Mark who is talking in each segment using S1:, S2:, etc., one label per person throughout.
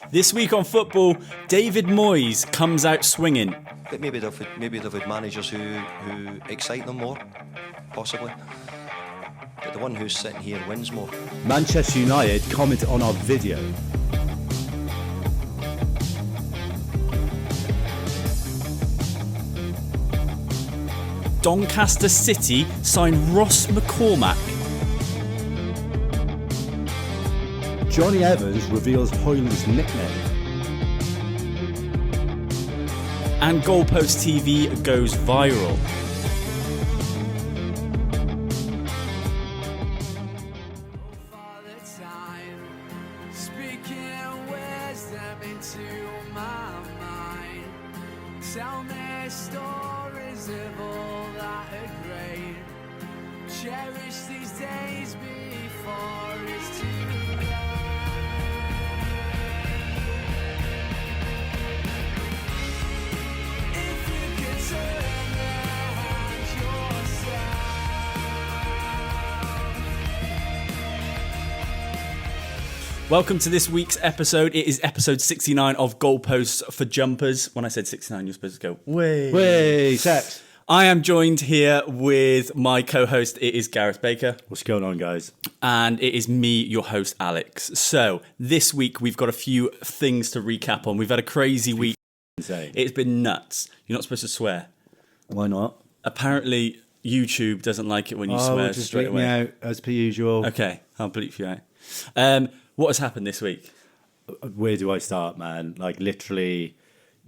S1: This week on football, David Moyes comes out swinging.
S2: But maybe they've had managers who excite them more, possibly. But the one who's sitting here wins more.
S3: Manchester United comment on our video.
S1: Doncaster City sign Ross McCormack.
S3: Johnny Evans reveals Hoyland's nickname.
S1: And Goalposts TV goes viral.
S4: Tell me stories of all that are great. Cherish these days before it's too late. If you could turn around yourself.
S1: Welcome to this week's episode. It is episode 69 of Goalposts for Jumpers. When I said 69, you're supposed to go, way.
S3: Way, sex.
S1: I am joined here with my co-host. It is Gareth Baker.
S3: What's going on, guys?
S1: And it is me, your host, Alex. So this week we've got a few things to recap on. We've had a crazy week.
S3: Insane.
S1: It's been nuts. You're not supposed to swear.
S3: Why not?
S1: Apparently, YouTube doesn't like it when you swear
S3: just
S1: straight
S3: bleep me
S1: away.
S3: out as per usual.
S1: Okay, I'll bleep you out. What has happened this week?
S3: Where do I start, man? Like, literally,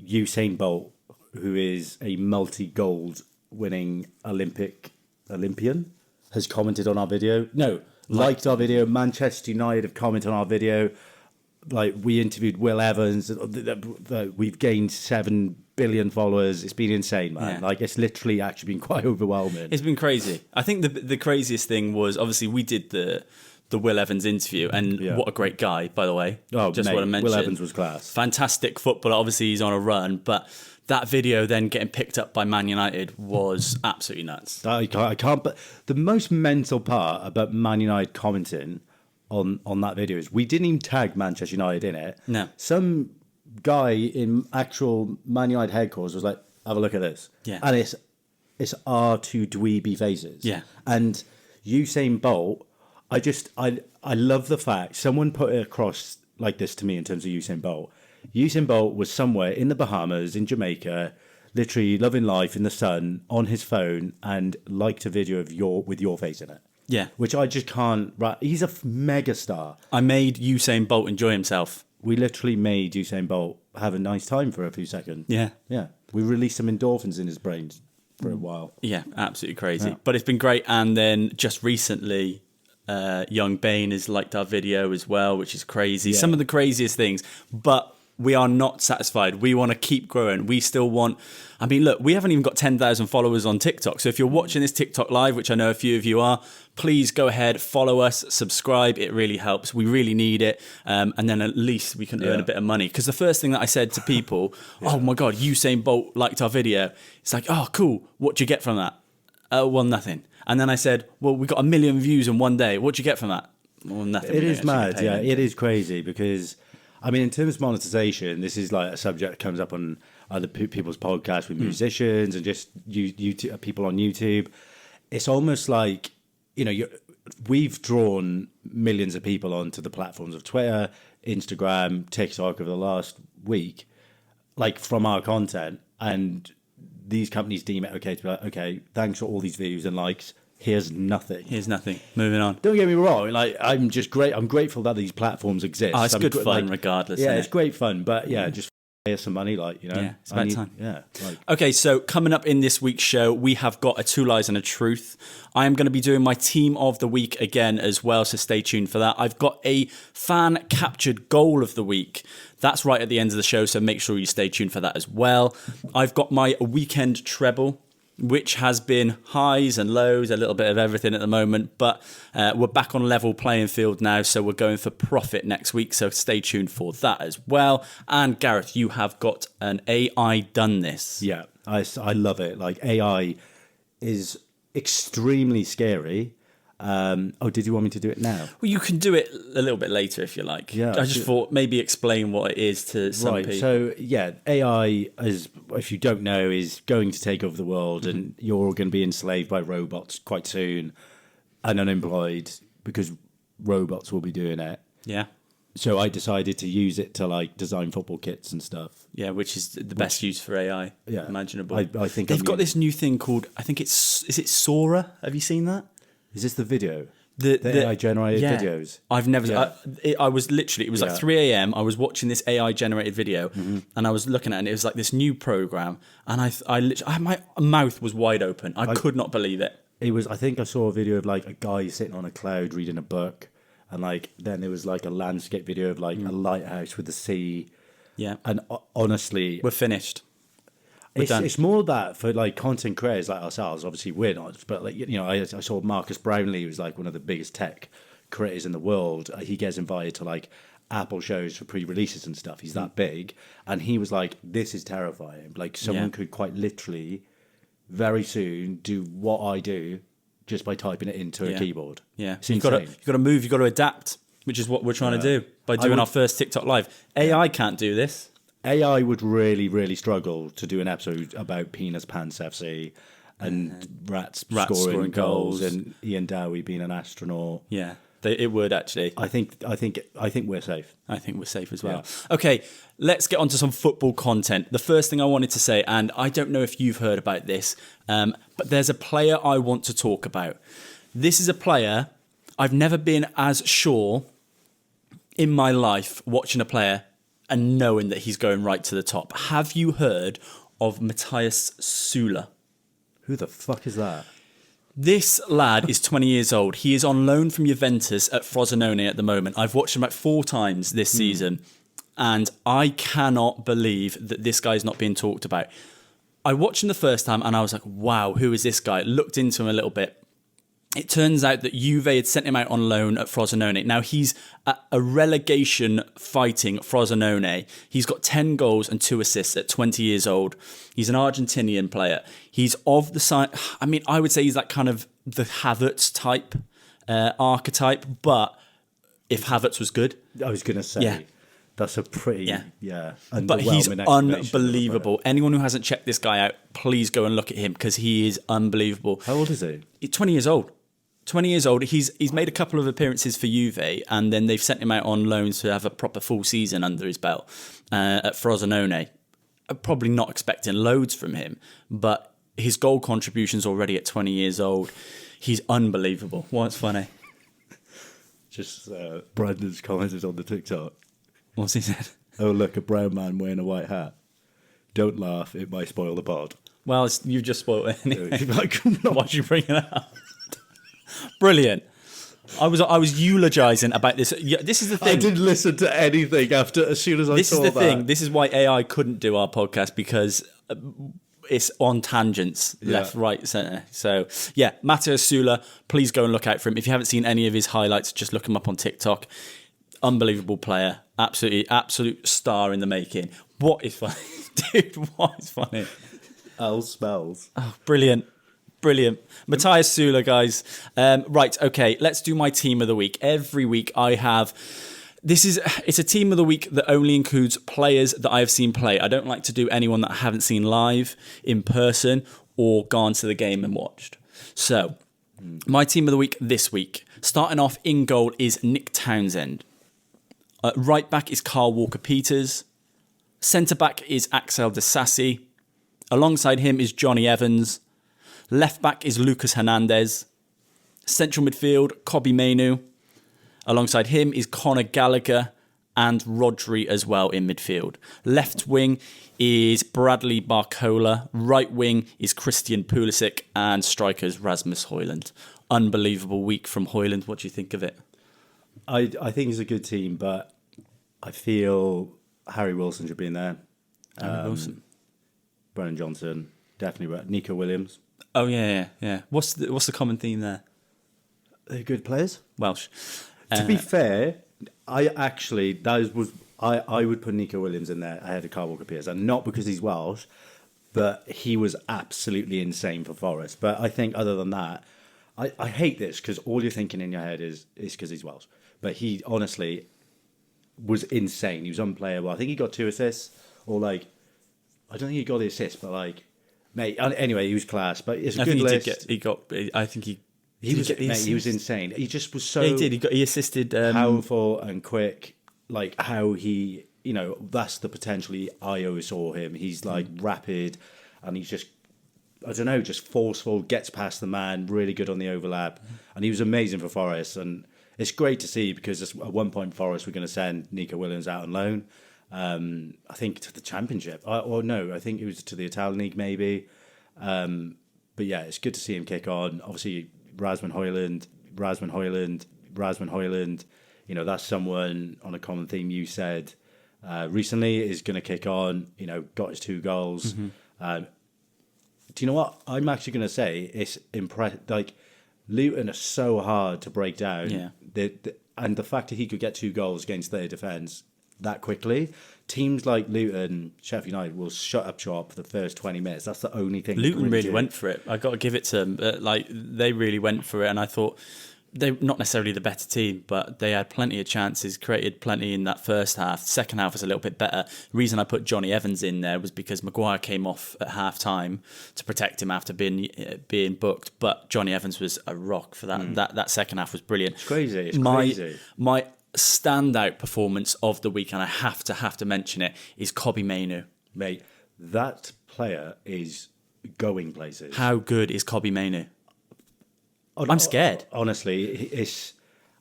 S3: Usain Bolt, who is a multi-gold winning Olympian, has commented on our video. No, liked our video. Manchester United have commented on our video. Like, we interviewed Will Evans. We've gained 7 billion followers. It's been insane, man.
S1: Yeah.
S3: Like, it's literally actually been quite overwhelming.
S1: It's been crazy. I think the craziest thing was, obviously, we did the Will Evans interview, and what a great guy, by the way.
S3: Oh,
S1: just
S3: mate,
S1: want to mention.
S3: Will Evans was class.
S1: Fantastic footballer. Obviously, he's on a run, but that video then getting picked up by Man United was absolutely nuts.
S3: I can't. But the most mental part about Man United commenting on that video is we didn't even tag Manchester United in it.
S1: No.
S3: Some guy in actual Man United headquarters was like, "Have a look at this."
S1: Yeah.
S3: And it's our two dweeby faces.
S1: Yeah.
S3: And Usain Bolt, I love the fact someone put it across like this to me in terms of Usain Bolt. Usain Bolt was somewhere in the Bahamas, in Jamaica, literally loving life in the sun on his phone, and liked a video of with your face in it.
S1: Yeah.
S3: Which I just can't. He's a mega star.
S1: I made Usain Bolt enjoy himself.
S3: We literally made Usain Bolt have a nice time for a few seconds.
S1: Yeah.
S3: Yeah. We released some endorphins in his brain for a while.
S1: Yeah, absolutely crazy.
S3: Yeah.
S1: But it's been great. And then just recently, young Bain has liked our video as well, which is crazy.
S3: Yeah.
S1: Some of the craziest things. But we are not satisfied. We want to keep growing. We still want... I mean, look, we haven't even got 10,000 followers on TikTok. So if you're watching this TikTok live, which I know a few of you are, please go ahead, follow us, subscribe. It really helps. We really need it. And then at least we can earn a bit of money. Because the first thing that I said to people, oh my God, Usain Bolt liked our video. It's like, oh, cool. What do you get from that? Well, nothing. And then I said, well, we got 1 million views in one day. What do you get from that? Well, nothing.
S3: It is mad. Yeah, it is crazy because... I mean, in terms of monetization, this is like a subject that comes up on other people's podcasts with musicians and just YouTube, people on YouTube. It's almost like, we've drawn millions of people onto the platforms of Twitter, Instagram, TikTok over the last week, like from our content. And these companies deem it okay to be like, okay, thanks for all these views and likes. Here's nothing.
S1: Moving on.
S3: Don't get me wrong. Like, I'm grateful that these platforms exist.
S1: Oh, it's good fun regardless.
S3: Yeah,
S1: isn't
S3: it's
S1: it?
S3: great fun. But yeah, just pay us some money,
S1: Yeah, it's about time.
S3: Yeah.
S1: Okay, so coming up in this week's show, we have got a Two Lies and a Truth. I am going to be doing my Team of the Week again as well, so stay tuned for that. I've got a fan-captured goal of the week. That's right at the end of the show, so make sure you stay tuned for that as well. I've got my weekend treble, which has been highs and lows, a little bit of everything at the moment, but we're back on level playing field now, so we're going for profit next week, so stay tuned for that as well. And Gareth, you have got an AI done this.
S3: Yeah, I love it. Like, AI is extremely scary, Did you want me to do it now?
S1: Well, you can do it a little bit later if you like.
S3: Yeah,
S1: I just thought maybe explain what it is to some people.
S3: So yeah, AI, as if you don't know, is going to take over the world, and you're all going to be enslaved by robots quite soon, and unemployed because robots will be doing it.
S1: Yeah.
S3: So I decided to use it to like design football kits and stuff.
S1: Yeah, which is the best use for AI imaginable.
S3: I think
S1: they've got this new thing called, I think is it Sora? Have you seen that?
S3: Is this the video?
S1: The
S3: AI generated videos.
S1: I've never.
S3: Yeah.
S1: I was literally. It was like 3 a.m. I was watching this AI generated video, and I was looking at it. And it was like this new program, and my mouth was wide open. I could not believe it.
S3: It was. I think I saw a video of like a guy sitting on a cloud reading a book, and like then there was like a landscape video of like a lighthouse with the sea.
S1: Yeah.
S3: And honestly,
S1: We're finished.
S3: it's more that for like content creators like ourselves. Obviously, we're not, but like I saw Marcus Brownlee, who's like one of the biggest tech creators in the world. He gets invited to like Apple shows for pre-releases and stuff. He's that big, and he was like, "This is terrifying. Like someone could quite literally, very soon, do what I do just by typing it into a keyboard."
S1: Yeah,
S3: It's
S1: you've got
S3: insane.
S1: to move. You've got to adapt, which is what we're trying to do by doing our first TikTok live. AI can't do this.
S3: AI would really, really struggle to do an episode about Penis Pants FC and rats scoring goals and Ian Dowie being an astronaut.
S1: Yeah, it would actually.
S3: I think we're safe.
S1: I think we're safe as well. Yeah. Okay, let's get on to some football content. The first thing I wanted to say, and I don't know if you've heard about this, but there's a player I want to talk about. This is a player I've never been as sure in my life watching a player and knowing that he's going right to the top. Have you heard of Matthias Süle?
S3: Who the fuck is that?
S1: This lad is 20 years old. He is on loan from Juventus at Frosinone at the moment. I've watched him about 4 times this season, and I cannot believe that this guy's not being talked about. I watched him the first time, and I was like, wow, who is this guy? Looked into him a little bit. It turns out that Juve had sent him out on loan at Frosinone. Now, he's at a relegation fighting Frosinone. He's got 10 goals and 2 assists at 20 years old. He's an Argentinian player. He's of the side... I mean, I would say he's like kind of the Havertz type archetype, but if Havertz was good...
S3: I was going to say, that's a pretty...
S1: But he's unbelievable. Anyone who hasn't checked this guy out, please go and look at him because he is unbelievable.
S3: How old is he?
S1: He's 20 years old. 20 years old. He's made a couple of appearances for Juve, and then they've sent him out on loan to have a proper full season under his belt at Frosinone. I'm probably not expecting loads from him, but his goal contribution's already at 20 years old. He's unbelievable. What's funny?
S3: Just Brandon's commented on the TikTok.
S1: What's he said?
S3: Oh, look, a brown man wearing a white hat. Don't laugh, it might spoil the pod.
S1: Well, you've just spoiled it anyway.
S3: Like,
S1: Why'd you bring it up? Brilliant. I was eulogising about this. Yeah, this is the thing.
S3: I didn't listen to anything after as soon as I saw that.
S1: This is the thing. This is why AI couldn't do our podcast because it's on tangents, left, right, centre. So, yeah, Matthias Süle, please go and look out for him. If you haven't seen any of his highlights, just look him up on TikTok. Unbelievable player. Absolute star in the making. What is funny? Dude, what is funny?
S3: L smells.
S1: Oh, brilliant. Matthias Süle, guys. Right, okay, let's do my team of the week. Every week I have... It's a team of the week that only includes players that I have seen play. I don't like to do anyone that I haven't seen live, in person, or gone to the game and watched. So, my team of the week this week. Starting off in goal is Nick Townsend. Right back is Carl Walker-Peters. Centre back is Axel Disasi. Alongside him is Johnny Evans. Left back is Lucas Hernandez. Central midfield, Kobbie Mainoo. Alongside him is Conor Gallagher and Rodri as well in midfield. Left wing is Bradley Barcola. Right wing is Christian Pulisic. And strikers Rasmus Højlund. Unbelievable week from Højlund. What do you think of it?
S3: I think it's a good team, but I feel Harry Wilson should be in there.
S1: Harry Wilson.
S3: Brennan Johnson, definitely. Nico Williams.
S1: Oh, yeah. What's the common theme there?
S3: They're good players.
S1: Welsh.
S3: To be fair, I would put Nico Williams in there ahead of Carl Walker-Peters, and not because he's Welsh, but he was absolutely insane for Forest. But I think other than that, I hate this because all you're thinking in your head is because he's Welsh. But he honestly was insane. He was unplayable. I think he got 2 assists, or like, I don't think he got the assist, but like, mate. Anyway, he was class. But it's a good list.
S1: I think
S3: he was insane. He just was so.
S1: He did. He assisted.
S3: Powerful and quick. Like how he, that's the potential I always saw him. He's like rapid, and he's just, I don't know, just forceful. Gets past the man. Really good on the overlap, and he was amazing for Forest. And it's great to see because at one point Forest were going to send Nico Williams out on loan. I think to the Championship, or no, I think it was to the Italian League maybe. But yeah, it's good to see him kick on. Obviously, Rasmus Højlund. That's someone on a common theme you said recently is going to kick on. Got his 2 goals. Do you know what? I'm actually going to say it's impressive. Like, Luton are so hard to break down.
S1: Yeah.
S3: And the fact that he could get 2 goals against their defence that quickly, teams like Luton, Sheffield United will shut up shop for the first 20 minutes. That's the only thing.
S1: Luton really went for it. I got to give it to them. They really went for it, and I thought they're not necessarily the better team, but they had plenty of chances, created plenty in that first half. Second half was a little bit better. The reason I put Johnny Evans in there was because Maguire came off at half time to protect him after being booked, but Johnny Evans was a rock for that. That second half was brilliant.
S3: It's crazy. It's crazy.
S1: My standout performance of the week, and I have to mention it, is Kobbie Mainoo.
S3: Mate, that player is going places.
S1: How good is Kobbie Mainoo? I'm scared.
S3: Honestly,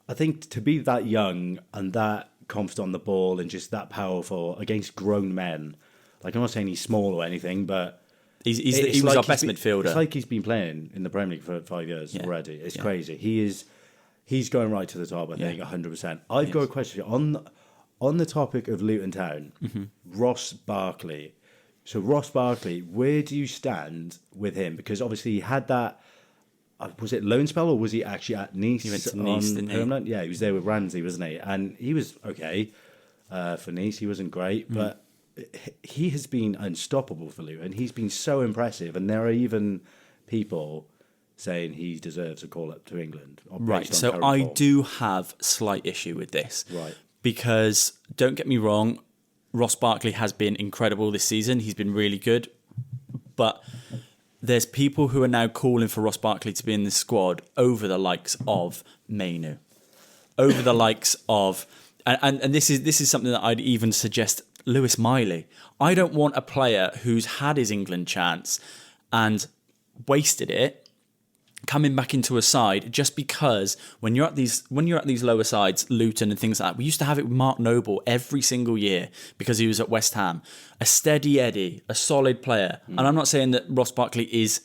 S3: I think to be that young and that confident on the ball and just that powerful against grown men. Like, I'm not saying he's small or anything, but
S1: he was our best midfielder.
S3: It's like he's been playing in the Premier League for 5 years already. It's crazy. He's going right to the top, I think, 100%. I've got a question on the topic of Luton Town. Ross Barkley. So Ross Barkley, where do you stand with him? Because obviously he had that. Was it loan spell or was he actually at Nice?
S1: He went to Nice, didn't he?
S3: Yeah, he was there with Ramsey, wasn't he? And he was okay for Nice. He wasn't great, but he has been unstoppable for Luton. He's been so impressive, and there are even people saying he deserves a call up to England.
S1: Right. So I do have slight issue with this.
S3: Right.
S1: Because don't get me wrong, Ross Barkley has been incredible this season. He's been really good, but there's people who are now calling for Ross Barkley to be in the squad over the likes of Mainoo, over the likes of, and this is something that I'd even suggest Lewis Miley. I don't want a player who's had his England chance and wasted it coming back into a side just because when you're at these lower sides, Luton and things like that, we used to have it with Mark Noble every single year because he was at West Ham. A steady Eddie, a solid player. And I'm not saying that Ross Barkley is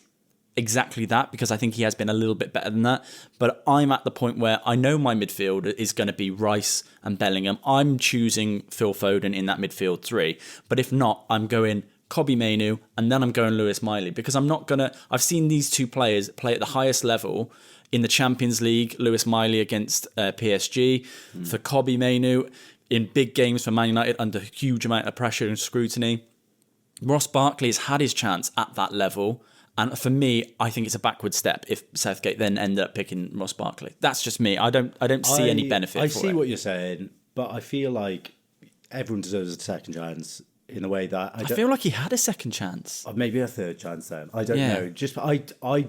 S1: exactly that because I think he has been a little bit better than that. But I'm at the point where I know my midfield is going to be Rice and Bellingham. I'm choosing Phil Foden in that midfield 3. But if not, I'm going Kobbie Mainoo, and then I'm going Lewis Miley because I'm not going to... I've seen these two players play at the highest level in the Champions League, Lewis Miley against PSG, for Kobbie Mainoo in big games for Man United under huge amount of pressure and scrutiny. Ross Barkley has had his chance at that level, and for me, I think it's a backward step if Southgate then ended up picking Ross Barkley. That's just me. I don't see any benefit for it.
S3: I see what you're saying, but I feel like everyone deserves a second chance. In a way that I
S1: feel like he had a second chance,
S3: maybe a third chance. Then I don't know. Just I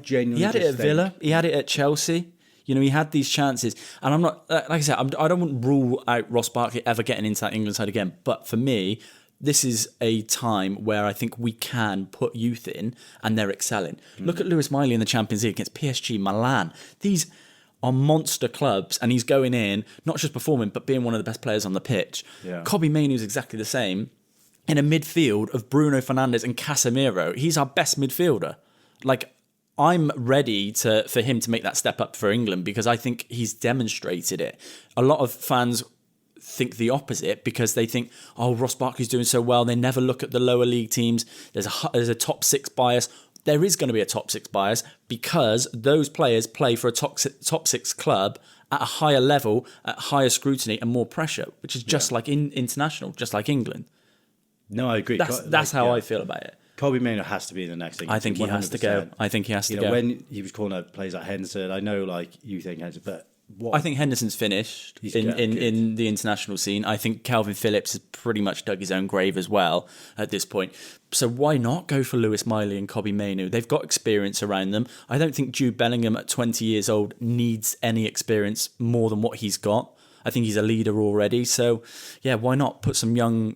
S3: genuinely.
S1: He had it at Villa. He had it at Chelsea. He had these chances, and I'm not like I said. I don't want to rule out Ross Barkley ever getting into that England side again. But for me, this is a time where I think we can put youth in, and they're excelling. Look at Lewis Miley in the Champions League against PSG, Milan. These are monster clubs, and he's going in not just performing, but being one of the best players on the pitch. Kobbie Mainoo is exactly the same. In a midfield of Bruno Fernandes and Casemiro, he's our best midfielder. Like, I'm ready for him to make that step up for England because I think he's demonstrated it. A lot of fans think the opposite because they think, oh, Ross Barkley's doing so well. They never look at the lower league teams. There's a top 6 bias. There is going to be a top 6 bias because those players play for a top 6 club at a higher level, at higher scrutiny and more pressure, which is just like international, just like England.
S3: No, I agree.
S1: That's how I feel about it.
S3: Kobbie Mainoo has to be in the next thing.
S1: I think he has to go. I think he has to
S3: You
S1: go.
S3: know, when he was calling out plays like Henderson, I know like you think Henderson, but what
S1: I think Henderson's finished
S3: He's
S1: in
S3: good.
S1: the international scene. I think Calvin Phillips has pretty much dug his own grave as well at this point. So why not go for Lewis Miley and Kobbie Mainoo? They've got experience around them. I don't think Jude Bellingham at 20 years old needs any experience more than what he's got. I think he's a leader already. So yeah, why not put some young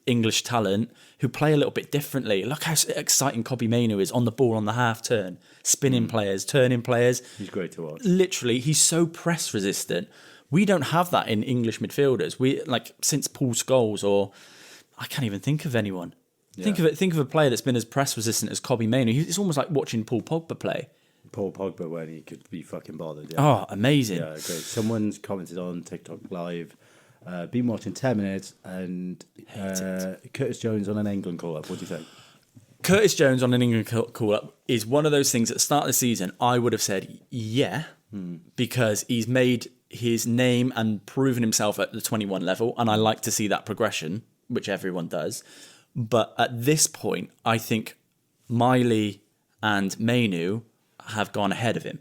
S1: English talent who play a little bit differently? Look how exciting Kobbie Mainoo is on the ball on the half turn, spinning players, turning players.
S3: he's great to watch.
S1: Literally, he's so press resistant. We don't have that in English midfielders. We since Paul Scholes, or I can't even think of anyone.
S3: Yeah.
S1: Think of a player that's been as press resistant as Kobbie Mainoo. It's almost like watching Paul Pogba play.
S3: Paul Pogba when he could be fucking bothered. Yeah.
S1: Oh, amazing.
S3: Yeah, great. Someone's commented on TikTok Live, been watching 10 minutes, and Curtis Jones on an England call-up. What do you think?
S1: Curtis Jones on an England call-up is one of those things at the start of the season I would have said yeah, because he's made his name and proven himself at the 21 level, and I like to see that progression, which everyone does. But at this point, I think Miley and Mainoo have gone ahead of him.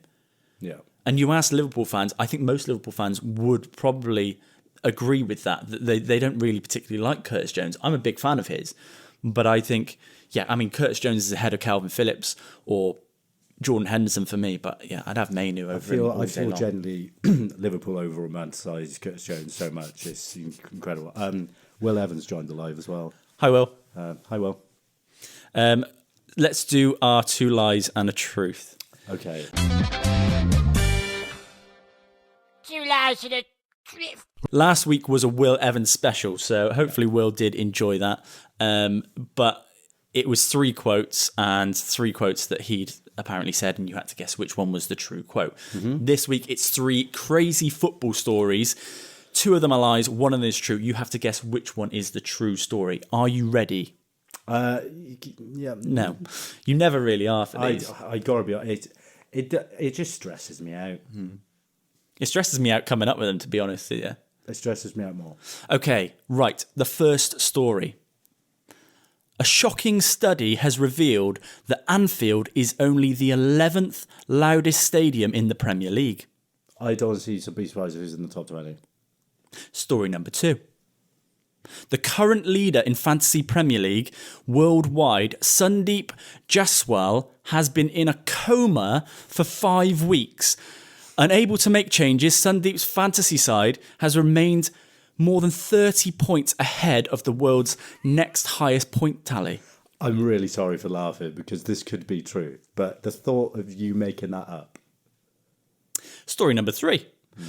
S3: Yeah.
S1: And you ask Liverpool fans, I think most Liverpool fans would probably agree with that. They don't really particularly like Curtis Jones. I'm a big fan of his. But I think, Curtis Jones is ahead of Calvin Phillips or Jordan Henderson for me. But yeah, I'd have Mainoo over him all
S3: I
S1: day
S3: feel
S1: long.
S3: generally Liverpool over romanticise Curtis Jones so much. It's incredible. Will Evans joined the live as well.
S1: Hi, Will.
S3: Hi, Will.
S1: Let's do our 2 lies and a truth.
S3: Okay.
S5: 2 lies and a truth.
S1: Last week was a Will Evans special, so hopefully Will did enjoy that. But it was 3 quotes and 3 quotes that he'd apparently said, and you had to guess which one was the true quote. This week it's 3 crazy football stories. 2 of them are lies, 1 of them is true. You have to guess which one is the true story. Are you ready?
S3: Yeah.
S1: No, you never really are for these.
S3: I gotta be honest. It just stresses me out.
S1: It stresses me out coming up with them, to be honest with you.
S3: It stresses me out more.
S1: Okay, right. The first story. A shocking study has revealed that Anfield is only the 11th loudest stadium in the Premier League.
S3: I don't see to be surprised if he's in the top 20.
S1: Story number 2. The current leader in Fantasy Premier League worldwide, Sandeep Jaswal, has been in a coma for 5 weeks. Unable to make changes, Sandeep's fantasy side has remained more than 30 points ahead of the world's next highest point tally.
S3: I'm really sorry for laughing because this could be true, but the thought of you making that up.
S1: Story number 3.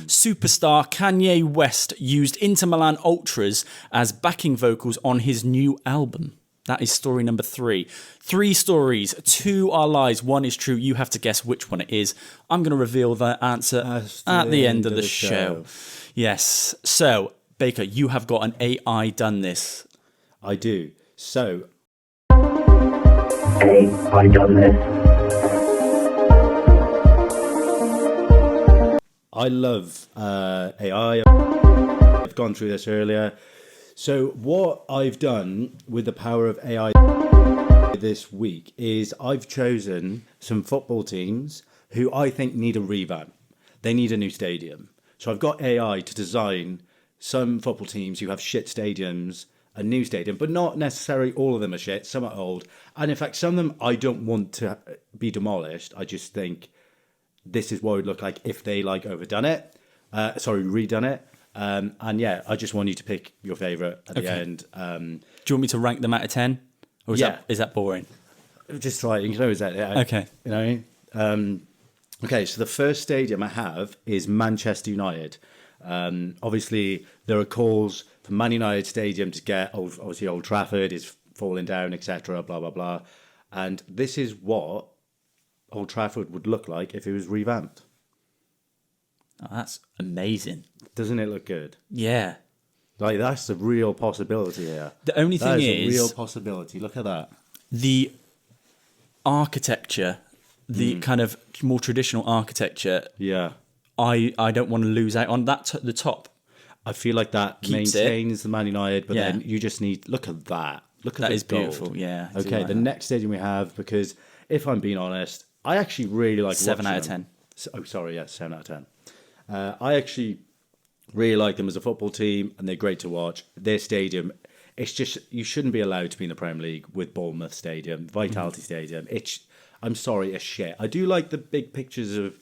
S1: Superstar Kanye West used Inter Milan Ultras as backing vocals on his new album. That is story number 3. 3 stories, 2 are lies, 1 is true. You have to guess which one it is. I'm going to reveal the answer at the end of the show. Yes. So, Baker, you have got an AI done this.
S3: I do. So,
S6: I done this.
S3: I love AI. I've gone through this earlier. So what I've done with the power of AI this week is I've chosen some football teams who I think need a revamp. They need a new stadium. So I've got AI to design some football teams who have shit stadiums, a new stadium, but not necessarily all of them are shit. Some are old. And in fact, some of them I don't want to be demolished. I just think this is what it would look like if they redone it. And yeah, I just want you to pick your favourite at the end.
S1: Do you want me to rank them out of 10? Or is that boring?
S3: Just try it. You can always that. Yeah.
S1: Okay.
S3: You know what I mean? Okay, so the first stadium I have is Manchester United. Obviously, there are calls for Man United Stadium to get, obviously Old Trafford is falling down, etc., blah, blah, blah. And this is what Old Trafford would look like if it was revamped.
S1: Oh, that's amazing.
S3: Doesn't it look good?
S1: Yeah.
S3: That's a real possibility here.
S1: The only thing
S3: is a
S1: is
S3: real possibility. Look at that.
S1: the architecture, the kind of more traditional architecture,
S3: Yeah.
S1: I don't want to lose out on that. The top.
S3: I feel like that
S1: Keeps
S3: maintains the Man United, but
S1: Yeah.
S3: then you just need, look at that. Look at
S1: That
S3: this
S1: is beautiful,
S3: gold.
S1: yeah, I do
S3: Okay,
S1: like
S3: the
S1: that.
S3: next stadium we have, because if I'm being honest, I actually really like
S1: 7
S3: watching
S1: out of
S3: them.
S1: 10.
S3: Oh, sorry, yeah, 7 out of 10. I actually really like them as a football team, and they're great to watch. Their stadium, it's just, you shouldn't be allowed to be in the Premier League with Bournemouth Stadium, Vitality Stadium. I'm sorry, it's shit. I do like the big pictures of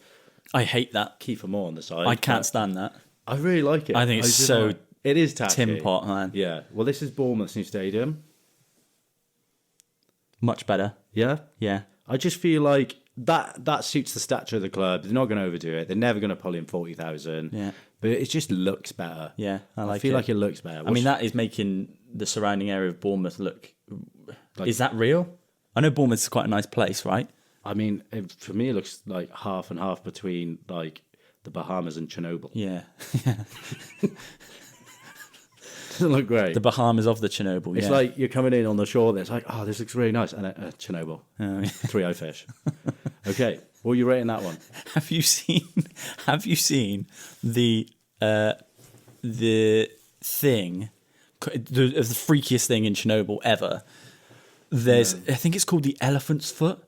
S1: I hate that.
S3: Kiefer Moore on the side.
S1: I can't
S3: but
S1: stand that.
S3: I really like it.
S1: I think it's
S3: just
S1: so
S3: like- it is tacky.
S1: Tin pot, man.
S3: Yeah. Well, this is Bournemouth's new stadium.
S1: Much better.
S3: Yeah.
S1: Yeah.
S3: I just feel like that suits the stature of the club. They're not going to overdo it. They're never going to pull in 40,000.
S1: Yeah.
S3: But it just looks better.
S1: Yeah, I
S3: feel like it looks better.
S1: I mean, that is making the surrounding area of Bournemouth look...
S3: Like-
S1: is that real? I know Bournemouth's quite a nice place, right?
S3: I mean, for me, it looks like half and half between like the Bahamas and Chernobyl.
S1: Yeah.
S3: Doesn't look great.
S1: The Bahamas of the Chernobyl,
S3: It's
S1: yeah.
S3: like you're coming in on the shore there. It's like, oh, this looks really nice. And Chernobyl.
S1: Oh, yeah.
S3: 3-eye fish. Okay. What are you rating that one?
S1: Have you seen the thing, the freakiest thing in Chernobyl ever? There's, I think it's called the elephant's foot.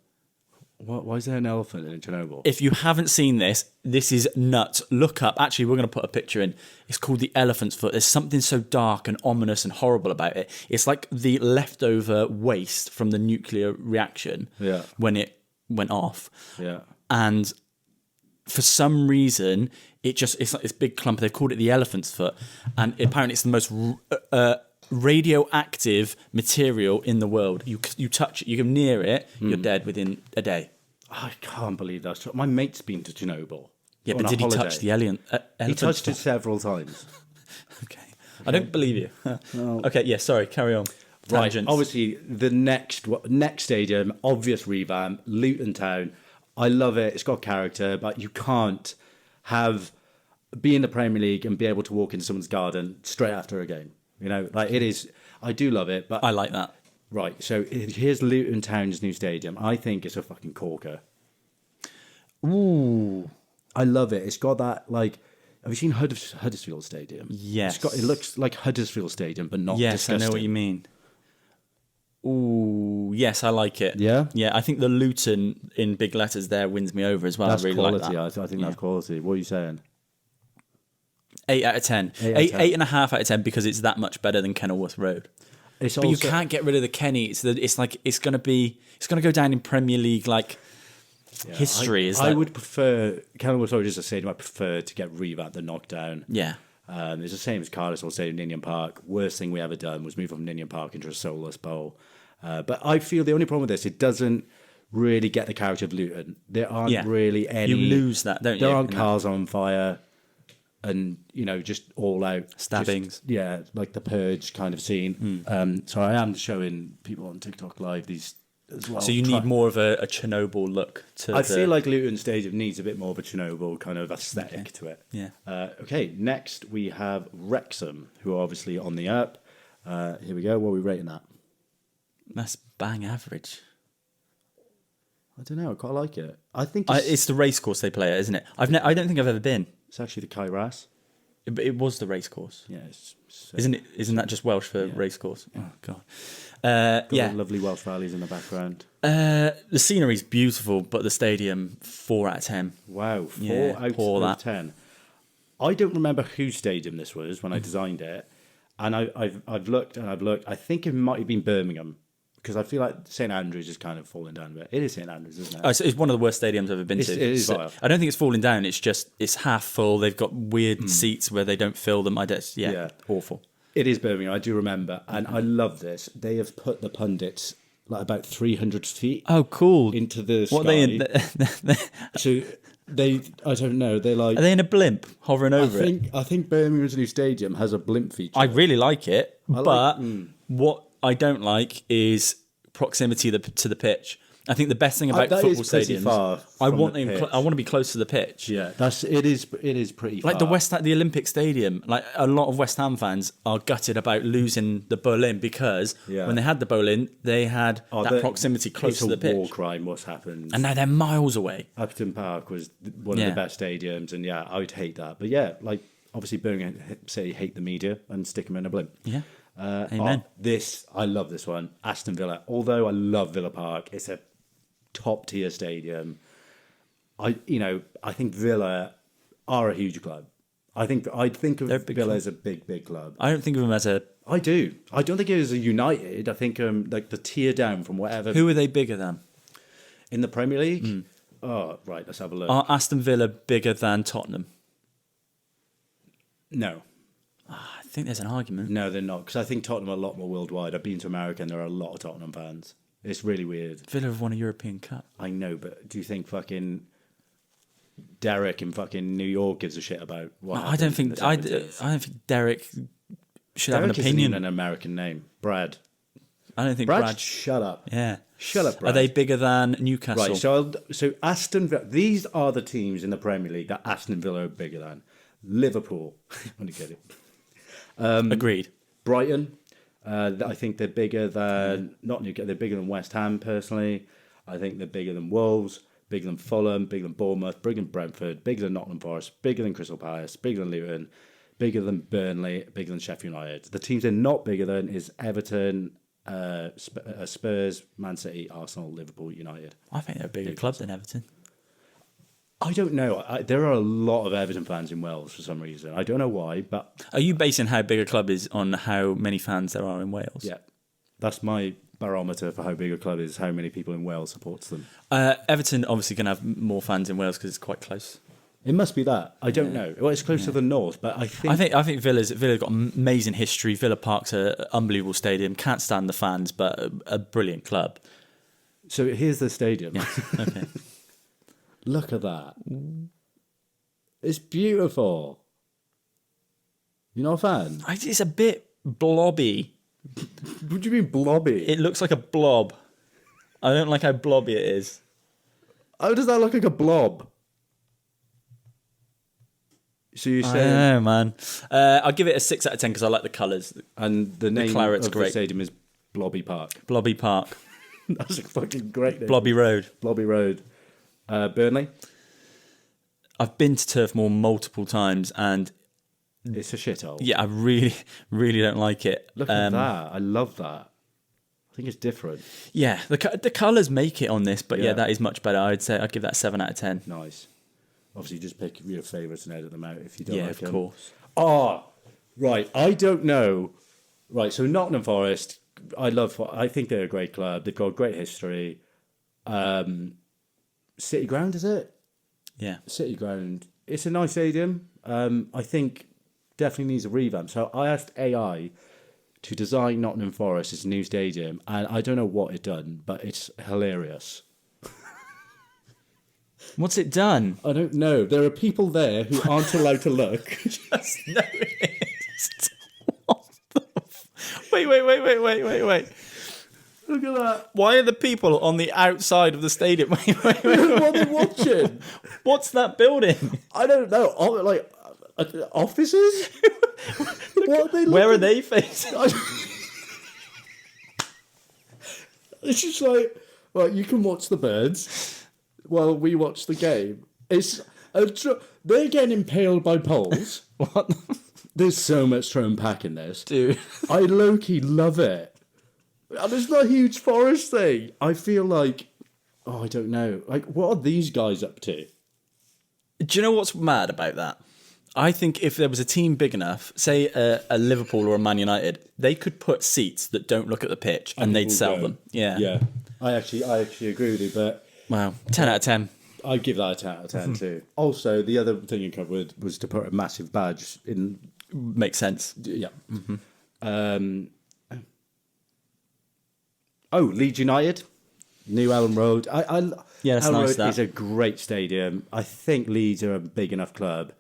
S3: Why is there an elephant in Chernobyl?
S1: If you haven't seen this, this is nuts. Look up. Actually, we're going to put a picture in. It's called the elephant's foot. There's something so dark and ominous and horrible about it. It's like the leftover waste from the nuclear reaction
S3: Yeah.
S1: when it went off.
S3: Yeah.
S1: And for some reason, it's like this big clump. They've called it the elephant's foot. And apparently it's the most radioactive material in the world. You touch it, you go near it, you're dead within a day.
S3: I can't believe that's true. My mate's been to Chernobyl.
S1: Yeah,
S3: on
S1: but
S3: a
S1: did he
S3: holiday.
S1: touch the elephant?
S3: He touched it several times.
S1: Okay. I don't believe you. Okay, yeah, sorry, carry on.
S3: Right.
S1: Tangents.
S3: Obviously, the next stadium, obvious revamp, Luton Town. I love it. It's got character, but you can't be in the Premier League and be able to walk into someone's garden straight after a game. You know, like it is. I do love it, but
S1: I like that.
S3: right. So here's Luton Town's new stadium. I think it's a fucking corker.
S1: Ooh.
S3: I love it. It's got that like. Have you seen Huddersfield Stadium?
S1: Yes.
S3: It looks like Huddersfield Stadium, but not.
S1: Yes,
S3: disgusting.
S1: I know what you mean. Ooh, yes, I like it.
S3: Yeah?
S1: Yeah, I think the Luton in big letters there wins me over as well.
S3: That's
S1: I really
S3: quality.
S1: like that.
S3: I think that's quality. What are you saying?
S1: 8 out of 10.
S3: 8 out of 10.
S1: 8.5 out of 10 because it's that much better than Kenilworth Road.
S3: It's
S1: But you can't get rid of the Kenny. It's going to go down in Premier League like history.
S3: I would prefer Kenilworth Road as a stadium. I prefer to get revamped than knocked down.
S1: Yeah.
S3: It's the same as Cardiff Stadium, Ninian Park. Worst thing we ever done was move from Ninian Park into a soulless bowl. But I feel the only problem with this, it doesn't really get the character of Luton. There aren't really any.
S1: You lose that, don't you?
S3: There aren't cars on fire, and just all out
S1: Stabbings.
S3: like the Purge kind of scene. So I am showing people on TikTok Live these as well.
S1: So you need more of a Chernobyl look to.
S3: I feel like Luton Stadium needs a bit more of a Chernobyl kind of aesthetic to it.
S1: Yeah.
S3: Okay, next we have Wrexham, who are obviously on the up. Here we go. What are we rating that?
S1: That's bang average.
S3: I don't know. I quite like it. I think
S1: It's the racecourse they play at, isn't it? I don't think I've ever been.
S3: it's actually the Kairas.
S1: It was the racecourse.
S3: Yeah,
S1: Isn't it? Isn't that just Welsh for racecourse? Oh God.
S3: got
S1: Yeah.
S3: lovely Welsh valleys in the background.
S1: The scenery's beautiful, but the stadium 4 out of 10.
S3: Wow, 4
S1: Yeah,
S3: out
S1: pour
S3: of
S1: that.
S3: 10. I don't remember whose stadium this was when I designed it, and I've looked and I've looked. I think it might have been Birmingham, because I feel like St Andrews is kind of falling down a bit. It is St Andrews, isn't it?
S1: Oh, it's one of the worst stadiums I've ever been to.
S3: It is
S1: So,
S3: vile.
S1: I don't think it's falling down. It's just it's half full. They've got weird seats where they don't fill them.
S3: Yeah.
S1: Awful.
S3: It is Birmingham. I do remember, and I love this. They have put the pundits like about 300 feet
S1: Oh, cool.
S3: into the sky.
S1: What are they in?
S3: So I don't know. They're like.
S1: Are they in a blimp hovering over it?
S3: I think Birmingham's new stadium has a blimp feature.
S1: I really like it,
S3: like-
S1: but what I don't like is proximity to the pitch. I think the best thing about
S3: that
S1: football
S3: is pretty
S1: stadiums,
S3: far
S1: I
S3: from
S1: want
S3: the pitch.
S1: I want to be close to the pitch.
S3: Yeah, it is pretty far.
S1: Like the Olympic Stadium, like a lot of West Ham fans are gutted about losing the Bowl-in because when they had the Bowl-in, they had that proximity close to the
S3: It's a war
S1: pitch.
S3: crime what's happened.
S1: And now they're miles away.
S3: Upton Park was one of the best stadiums, and I would hate that. But like obviously Birmingham say hate the media and stick them in a blimp.
S1: Yeah. Amen.
S3: I love this one. Aston Villa. Although I love Villa Park, it's a top tier stadium. I think Villa are a huge club. I think of
S1: They're a big
S3: Villa
S1: club.
S3: as a big club.
S1: I don't think of them as a...
S3: I do. I don't think it is a United. I think like the tier down from whatever
S1: Who are they bigger than?
S3: in the Premier League. Oh, right. Let's have a look.
S1: Are Aston Villa bigger than Tottenham?
S3: No,
S1: I think there's an argument.
S3: no, they're not. Because I think Tottenham are a lot more worldwide. I've been to America and there are a lot of Tottenham fans. It's really weird.
S1: Villa have won a European Cup.
S3: I know, but do you think fucking Derek in fucking New York gives a shit about what?
S1: I don't
S3: happened in
S1: think
S3: the
S1: I
S3: 70s?
S1: don't think Derek should have
S3: Derek
S1: an
S3: isn't
S1: opinion.
S3: even an American name. Brad.
S1: I don't think
S3: Brad,
S1: Brad.
S3: shut up.
S1: Yeah.
S3: Shut up, Brad.
S1: Are they bigger than Newcastle?
S3: Right, so Aston Villa, these are the teams in the Premier League that Aston Villa are bigger than. Liverpool, I want to get it.
S1: Agreed.
S3: Brighton, I think they're bigger than, not Newcastle, they're bigger than West Ham personally. I think they're bigger than Wolves, bigger than Fulham, bigger than Bournemouth, bigger than Brentford, bigger than Nottingham Forest, bigger than Crystal Palace, bigger than Luton, bigger than Burnley, bigger than Sheffield United. The teams they're not bigger than is Everton, Spurs, Man City, Arsenal, Liverpool, United.
S1: I think they're a bigger club than Everton.
S3: I don't know. There are a lot of Everton fans in Wales for some reason. I don't know why, but
S1: Are you basing how big a club is on how many fans there are in Wales?
S3: yeah, that's my barometer for how big a club is, how many people in Wales supports them.
S1: Everton obviously going to have more fans in Wales because it's quite close.
S3: It must be that. I don't know. Well, it's close to the north, but I think
S1: Villa's got amazing history. Villa Park's an unbelievable stadium. Can't stand the fans, but a brilliant club.
S3: so. Here's the stadium.
S1: Okay.
S3: Look at that. It's beautiful. You're not a fan?
S1: It's a bit blobby.
S3: What do you mean blobby?
S1: It looks like a blob. I don't like how blobby it is.
S3: How does that look like a blob? So you're
S1: I
S3: saying,
S1: know, man. I'll give it a 6 out of 10 because I like the colours.
S3: and the name
S1: claret's
S3: of the
S1: great.
S3: stadium is Blobby Park.
S1: Blobby Park,
S3: That's a fucking great name.
S1: Blobby Road.
S3: Blobby Road. Burnley.
S1: I've been to Turf Moor multiple times, and
S3: It's a shithole.
S1: yeah, I really, really don't like it.
S3: Look at that. I love that. I think it's different.
S1: Yeah, the colours make it on this, but yeah,
S3: Yeah.
S1: that is much better. I'd give that 7 out of 10.
S3: Nice. Obviously, just pick your favourites and edit them out if you don't
S1: Yeah,
S3: like
S1: of
S3: them.
S1: course.
S3: Oh, right. I don't know. Right. So Nottingham Forest, I think they're a great club. They've got a great history. City Ground, is it?
S1: Yeah.
S3: City Ground. It's a nice stadium. I think definitely needs a revamp. So I asked AI to design Nottingham Forest's new stadium, and I don't know what it done, but it's hilarious.
S1: What's it done?
S3: I don't know. There are people there who aren't allowed to look.
S1: No, it is. What the Wait.
S3: Look at that.
S1: Why are the people on the outside of the stadium? Wait.
S3: What are they watching?
S1: What's that building?
S3: I don't know. Offices? What are they looking?
S1: Where are they facing?
S3: It's just like, well, you can watch the birds while we watch the game. They're getting impaled by poles.
S1: What?
S3: There's so much thrown pack in this.
S1: Dude.
S3: I low-key love it. And it's not a huge forest thing. I feel like, I don't know. Like, what are these guys up to?
S1: Do you know what's mad about that? I think if there was a team big enough, say a Liverpool or a Man United, they could put seats that don't look at the pitch and they'd
S3: people
S1: sell
S3: go.
S1: them. Yeah.
S3: Yeah. I actually agree with you, but
S1: Wow. 10 out of 10.
S3: I'd give that a 10 out of 10 too. Also, the other thing you covered was to put a massive badge in.
S1: Makes sense.
S3: Yeah. Leeds United, New Ellen Road.
S1: Yeah, that's
S3: Ellen
S1: nice,
S3: Road
S1: that.
S3: is a great stadium. I think Leeds are a big enough club,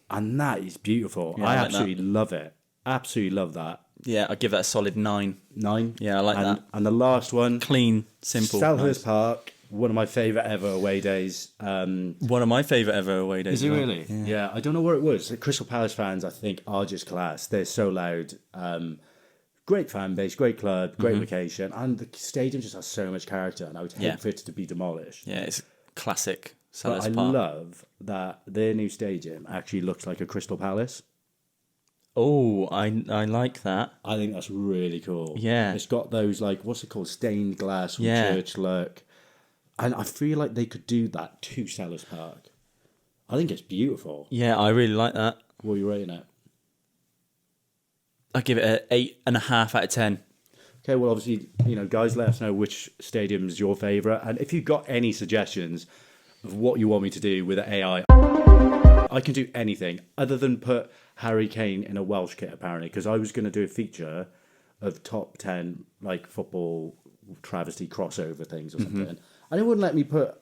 S3: and that is beautiful.
S1: Yeah,
S3: I
S1: I like
S3: absolutely love it. Absolutely love that.
S1: Yeah, I'd give that a solid 9.
S3: 9.
S1: Yeah, I like
S3: and,
S1: that.
S3: And the last one,
S1: Clean, simple.
S3: Selhurst
S1: nice.
S3: Park. One of my favourite ever away days.
S1: One of my favourite ever away days.
S3: Is it
S1: as well.
S3: really? Yeah, I don't know where it was. The Crystal Palace fans, I think, are just class. They're so loud. Great fan base, great club, great location, and the stadium just has so much character. And I would hate for it to be demolished.
S1: Yeah, it's classic
S3: But
S1: Selhurst
S3: I
S1: Park.
S3: love that their new stadium actually looks like a Crystal Palace.
S1: Oh, I like that.
S3: I think that's really cool.
S1: Yeah.
S3: It's got those, like, what's it called? Stained glass from
S1: Yeah.
S3: church look. And I feel like they could do that to Sellers Park. I think it's beautiful.
S1: Yeah, I really like that.
S3: What are you rating it?
S1: I give it an 8.5 out of 10.
S3: Okay, well, obviously, guys, let us know which stadium's your favourite. And if you've got any suggestions of what you want me to do with AI, I can do anything other than put Harry Kane in a Welsh kit, apparently, because I was going to do a feature of top 10, like, football travesty crossover things or something. And it wouldn't let me put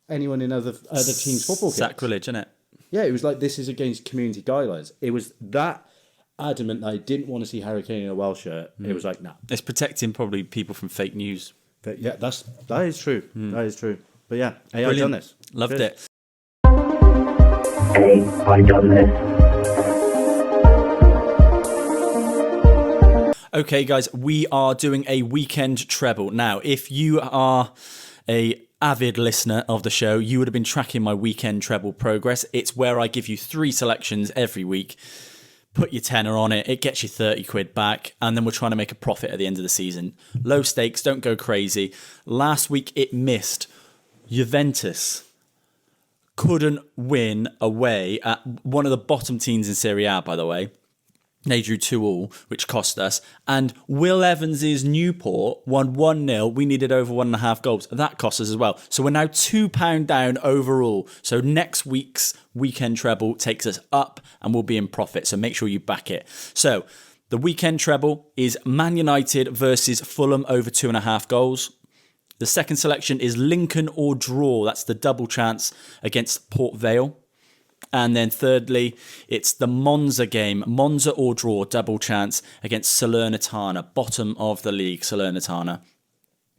S3: anyone in other teams' football kits.
S1: Sacrilege, isn't it?
S3: Yeah, it was like, this is against community guidelines. It was that adamant that I didn't want to see Harry Kane in a Welsh shirt. It was like, nah.
S1: It's protecting probably people from fake news.
S3: But yeah, that is true. That is true. But yeah, AI
S1: Brilliant.
S3: done this.
S1: Loved
S3: Cheers.
S1: it.
S6: I done this.
S1: Okay, guys, we are doing a weekend treble. Now, if you are a avid listener of the show, you would have been tracking my weekend treble progress. It's where I give you 3 selections every week. Put your tenner on it. It gets you 30 quid back. And then we're trying to make a profit at the end of the season. Low stakes, don't go crazy. Last week it missed. Juventus couldn't win away at one of the bottom teams in Serie A, by the way. They drew 2-2, which cost us. And Will Evans's Newport won 1-0. We needed over 1.5 goals. That cost us as well. So we're now £2 down overall. So next week's weekend treble takes us up and we'll be in profit. So make sure you back it. So the weekend treble is Man United versus Fulham over 2.5 goals. The second selection is Lincoln or draw. That's the double chance against Port Vale. And then thirdly, it's the Monza game, Monza or draw, double chance against Salernitana, bottom of the league, Salernitana.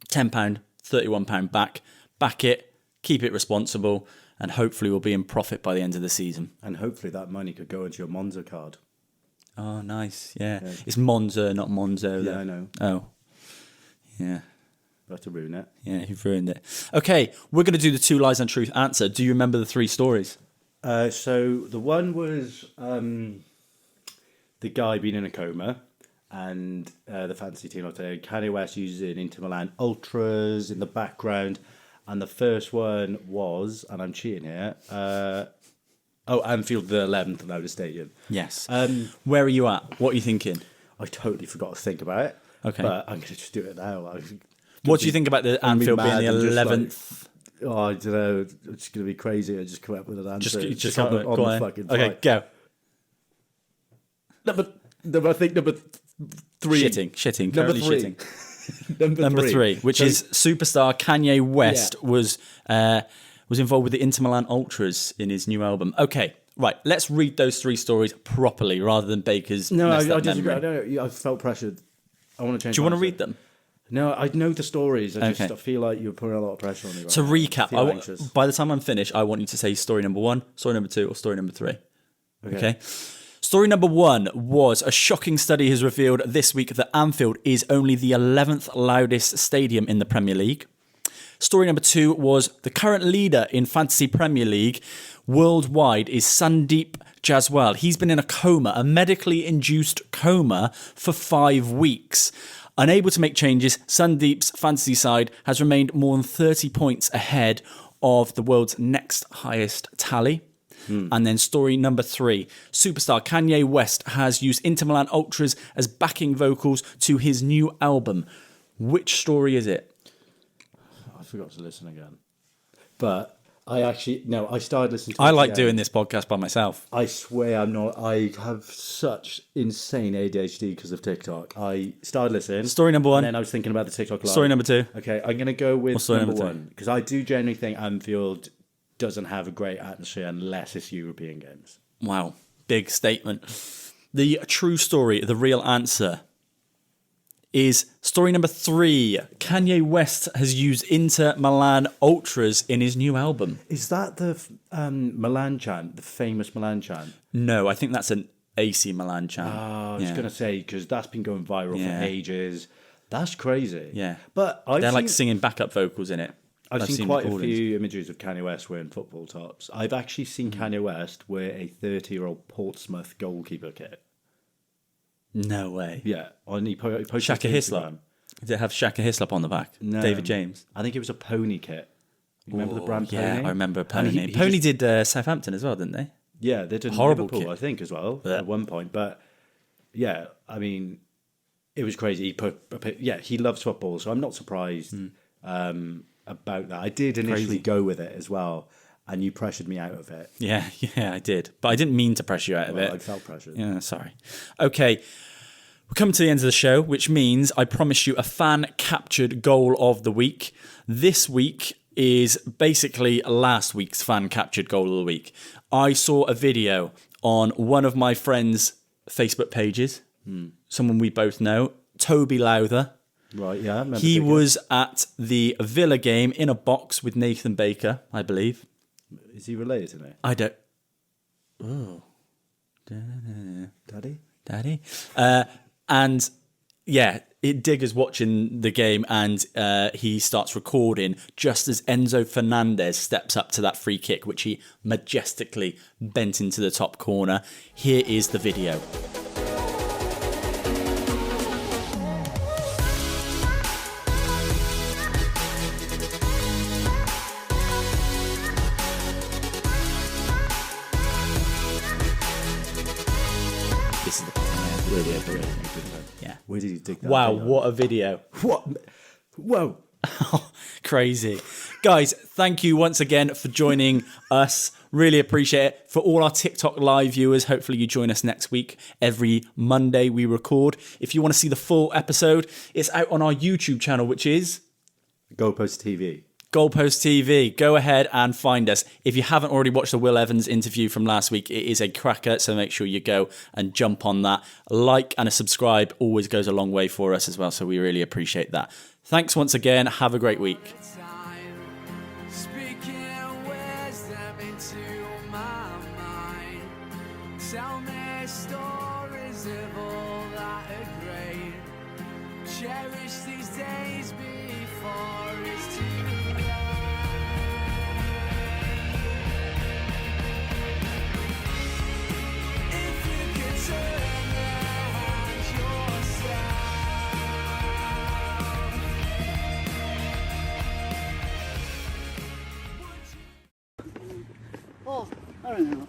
S1: £10, £31 back. Back it, keep it responsible, and hopefully we'll be in profit by the end of the season.
S3: And hopefully that money could go into your Monza card.
S1: Oh, nice, yeah. It's Monza, not Monzo.
S3: Yeah, I know.
S1: Oh, yeah.
S3: About to ruin it.
S1: Yeah, you've ruined it. Okay, we're going to do the 2 lies and truth answer. Do you remember the 3 stories?
S3: So the one was the guy being in a coma, and the fantasy team of today, Kanye West using Inter Milan ultras in the background, and the first one was, and I'm cheating here, Anfield the 11th Loudon Stadium.
S1: Yes. Where are you at? What are you thinking?
S3: I totally forgot to think about it.
S1: Okay.
S3: But I'm going to just do it now.
S1: What do you think about the Anfield being the 11th?
S3: Oh, I don't know. It's going to be crazy. I just come up with an answer.
S1: Just
S3: on
S1: on
S3: the fucking
S1: okay,
S3: fly.
S1: go.
S3: I think number 3.
S1: Shitting.
S3: Number
S1: Currently
S3: 3.
S1: shitting. Number 3, which is superstar Kanye West was involved with the Inter Milan Ultras in his new album. Okay, right. Let's read those 3 stories properly rather than Baker's.
S3: No, I
S1: messed up
S3: disagree.
S1: memory.
S3: I felt pressured. I want to change.
S1: Do you want to
S3: my
S1: read
S3: answer.
S1: them?
S3: No, I know the stories. I
S1: Okay.
S3: feel like you're putting a lot of pressure on me. Right
S1: To
S3: now.
S1: recap,
S3: I feel anxious.
S1: by the time I'm finished, I want you to say story number 1, story number 2, or story number 3. Okay. Story number 1 was a shocking study has revealed this week that Anfield is only the 11th loudest stadium in the Premier League. Story number 2 was the current leader in Fantasy Premier League worldwide is Sandeep Jaswal. He's been in a coma, a medically induced coma, for 5 weeks. Unable to make changes, Sandeep's fantasy side has remained more than 30 points ahead of the world's next highest tally. And then story number 3, superstar Kanye West has used Inter Milan Ultras as backing vocals to his new album. Which story is it?
S3: I forgot to listen again. But I started listening to it
S1: I like
S3: again.
S1: doing this podcast by myself.
S3: I swear I'm not. I have such insane ADHD because of TikTok. I started listening.
S1: Story number 1.
S3: And then I was thinking about the TikTok live.
S1: Story number 2.
S3: Okay, I'm going to go with
S1: story
S3: number
S1: number
S3: 1. Because I do genuinely think Anfield doesn't have a great atmosphere unless it's European games.
S1: Wow, big statement. The true story, the real answer, is story number 3. Kanye West has used Inter Milan Ultras in his new album.
S3: Is that the Milan chant, the famous Milan chant?
S1: No, I think that's an AC Milan chant.
S3: I was going to say, because that's been going viral for ages. That's crazy.
S1: Yeah.
S3: But
S1: They're like singing backup vocals in it.
S3: I've seen quite a
S1: recordings.
S3: few images of Kanye West wearing football tops. I've actually seen Kanye West wear a 30-year-old Portsmouth goalkeeper kit.
S1: No way.
S3: Yeah, he posted
S1: Shaka
S3: to
S1: Hislop.
S3: Instagram.
S1: Did it have Shaka Hislop on the back?
S3: No.
S1: David James.
S3: I think it was a pony kit. You remember the brand Pony?
S1: Yeah, I remember
S3: And
S1: Pony.
S3: he
S1: Pony
S3: just-
S1: did Southampton as well, didn't they?
S3: Yeah, they did
S1: Horrible
S3: Liverpool,
S1: kit.
S3: I think, as well
S1: Yeah.
S3: at one point. But yeah, I mean, it was crazy. He put he loves football, so I'm not surprised about that. I did initially
S1: Crazy.
S3: go with it as well, and you pressured me out of it.
S1: Yeah, I did. But I didn't mean to pressure you out of
S3: Well,
S1: it.
S3: I felt pressured.
S1: Yeah, sorry. Okay, we're coming to the end of the show, which means I promise you a fan-captured goal of the week. This week is basically last week's fan-captured goal of the week. I saw a video on one of my friends' Facebook pages, someone we both know, Toby Lowther.
S3: Right, yeah. I remember
S1: He
S3: thinking-
S1: was at the Villa game in a box with Nathan Baker, I believe.
S3: Is he related to me?
S1: I don't... Daddy. And yeah, Digger's watching the game and he starts recording just as Enzo Fernandez steps up to that free kick, which he majestically bent into the top corner. Here is the video. This is the
S3: Really.
S1: yeah.
S3: Where did he dig that?
S1: Wow,
S3: thing up?
S1: what a video.
S3: What? Whoa.
S1: Crazy. Guys, thank you once again for joining us. Really appreciate it. For all our TikTok live viewers, hopefully you join us next week. Every Monday we record. If you want to see the full episode, it's out on our YouTube channel, which is
S3: Goalposts TV.
S1: Goalpost TV. Go ahead and find us. If you haven't already watched the Will Evans interview from last week, it is a cracker, so make sure you go and jump on that. A like and a subscribe always goes a long way for us as well, so we really appreciate that. Thanks once again. Have a great week.
S4: time, speaking wisdom into my mind. Tell me stories of all that are great. Cherish these days before it's too late. If you could turn around yourself.
S6: Oh, I don't know.